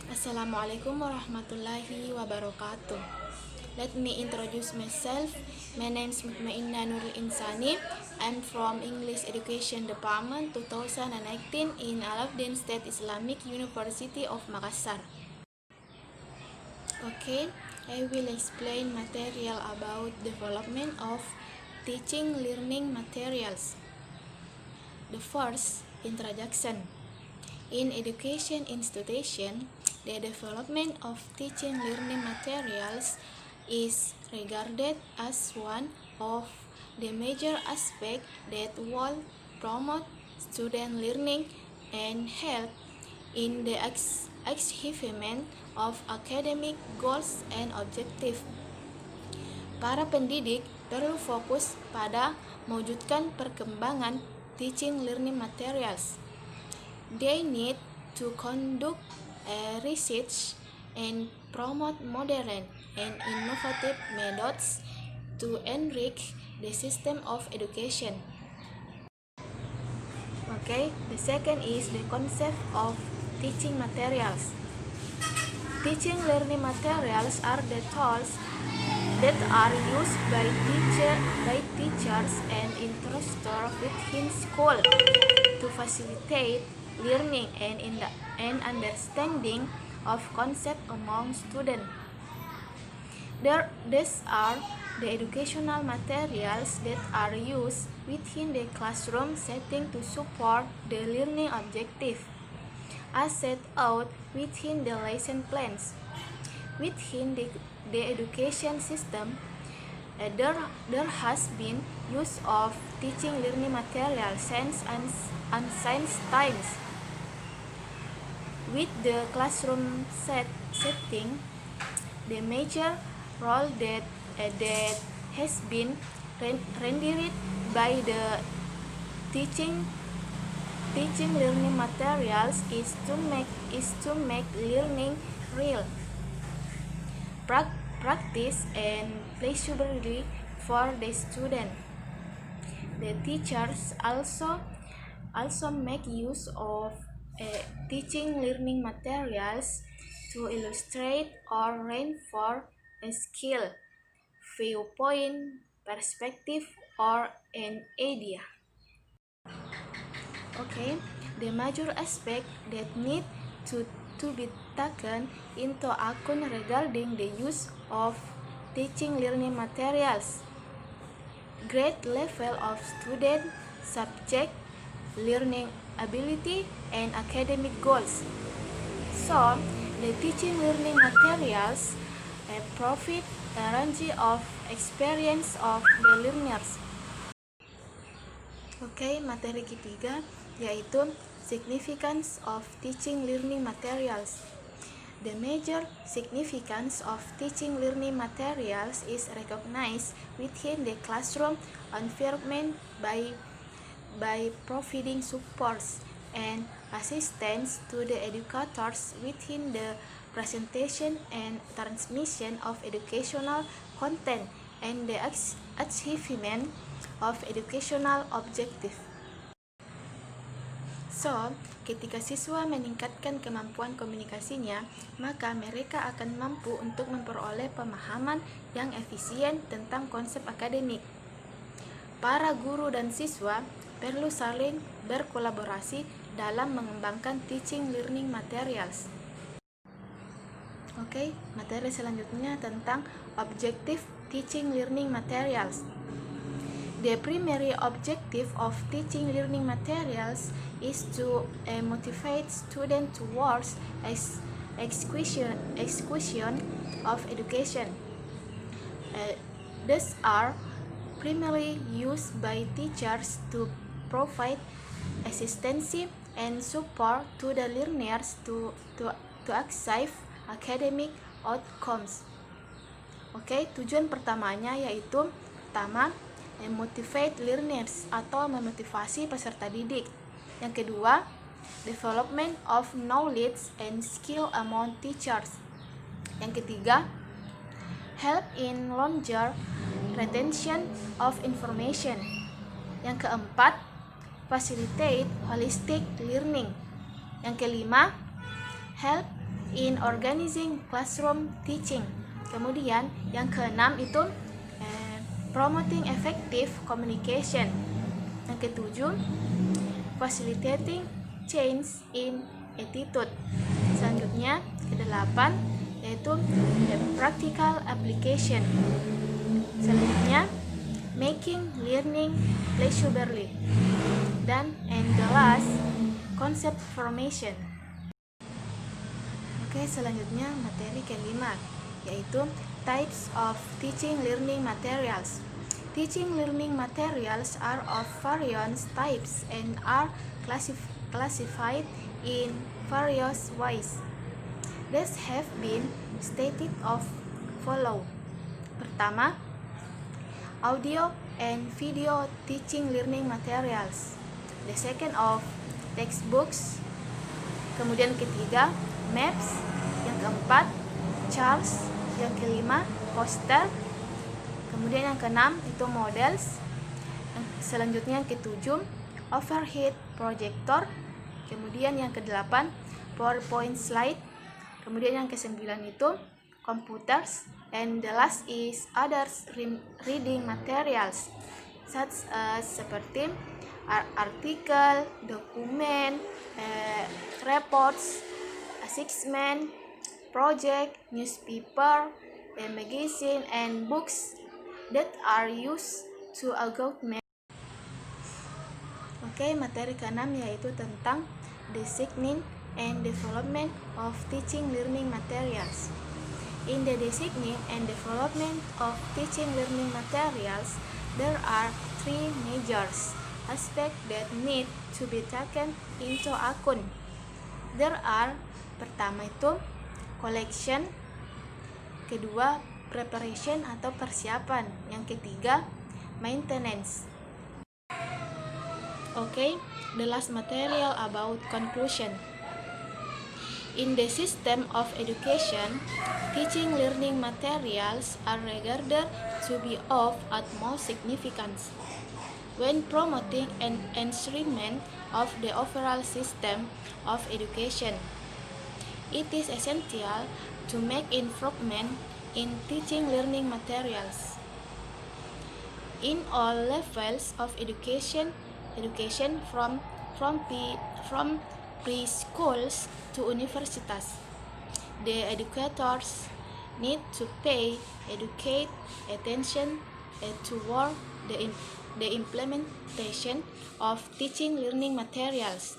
Assalamualaikum warahmatullahi wabarakatuh. Let me introduce myself. My name is Mutmainna Nurul Insani. I'm from English Education Department 2019 in Alauddin State Islamic University of Makassar. Okay, I will explain material about development of teaching learning materials. The first, introduction. In education institution, the development of teaching learning materials is regarded as one of the major aspects that will promote student learning and help in the achievement of academic goals and objectives. Para pendidik perlu fokus pada mewujudkan perkembangan teaching learning materials. They need to conduct research and promote modern and innovative methods to enrich the system of education. Okay, the second is the concept of teaching materials. Teaching learning materials are the tools that are used by teachers and instructors within school to facilitate learning and understanding of concepts among students. These are the educational materials that are used within the classroom setting to support the learning objective, as set out within the lesson plans. Within the education system, there has been use of teaching learning materials since ancient times. With the classroom setting, the major role that has been rendered by the teaching learning materials is to make learning real, practice and pleasurable for the student. The teachers also make use of teaching learning materials to illustrate or reinforce a skill, viewpoint, perspective, or an idea. Okay, the major aspect that need to be taken into account regarding the use of teaching learning materials: grade level of student, subject, learning ability, and academic goals. So, the teaching learning materials provide a range of experience of the learners. Oke, materi ketiga yaitu significance of teaching learning materials. The major significance of teaching learning materials is recognized within the classroom environment by providing supports and assistance to the educators within the presentation and transmission of educational content and the achievement of educational objective. So, ketika siswa meningkatkan kemampuan komunikasinya, maka mereka akan mampu untuk memperoleh pemahaman yang efisien tentang konsep akademik. Para guru dan siswa perlu saling berkolaborasi dalam mengembangkan teaching learning materials. Oke, materi selanjutnya tentang objective teaching learning materials. The primary objective of teaching learning materials is to motivate students towards execution of education. These are primarily used by teachers to provide assistance and support to the learners to achieve academic outcomes. Oke, tujuan pertamanya yaitu pertama, motivate learners atau memotivasi peserta didik. Yang kedua, development of knowledge and skill among teachers. Yang ketiga, help in longer retention of information. Yang keempat, facilitate holistic learning. Yang kelima, help in organizing classroom teaching. Kemudian yang keenam itu promoting effective communication. Yang ketujuh, facilitating change in attitude. Selanjutnya kedelapan yaitu practical application. Selanjutnya making learning pleasurable. Dan the last, concept formation. Oke, selanjutnya materi kelima yaitu types of teaching learning materials. Teaching learning materials are of various types and are classified in various ways. These have been stated of follow. Pertama, audio and video teaching learning materials. The second of textbooks. Kemudian ketiga, maps. Yang keempat, charts. Yang kelima, poster. Kemudian yang keenam itu models. Selanjutnya yang ketujuh, overhead projector. Kemudian yang kedelapan, PowerPoint slide. Kemudian yang kesembilan itu computers. And the last is others reading materials such as seperti artikel, dokumen, reports, assessment, project, newspaper, magazine, and books that are used to augment. Oke, materi keenam yaitu tentang designing and development of teaching learning materials. In the designing and development of teaching learning materials, there are three major aspects that need to be taken into account. There are, pertama itu collection, kedua preparation atau persiapan, yang ketiga maintenance. Okay, the last material about conclusion. In the system of education, teaching learning materials are regarded to be of utmost significance when promoting an enrichment of the overall system of education. It is essential to make improvement in teaching learning materials in all levels of education from preschools to universities. The educators need to pay educate attention toward the implementation of teaching learning materials.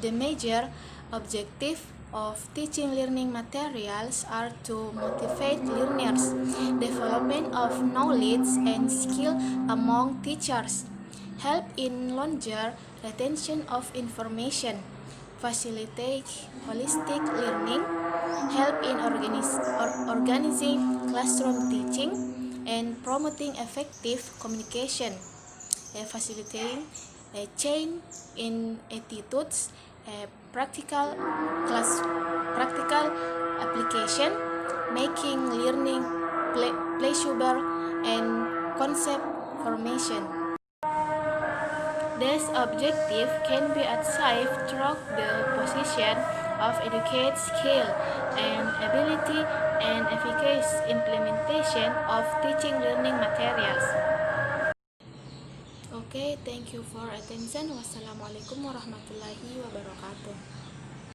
The major objective of teaching learning materials are to motivate learners, development of knowledge and skill among teachers, help in longer retention of information, facilitate holistic learning, help in organizing classroom teaching, and promoting effective communication, facilitating change in attitudes, practical application, making learning pleasurable, and concept formation. This objective can be achieved through the position of educate skill and ability and efficacious implementation of teaching learning materials. Okay, thank you for attention. Wassalamualaikum warahmatullahi wabarakatuh.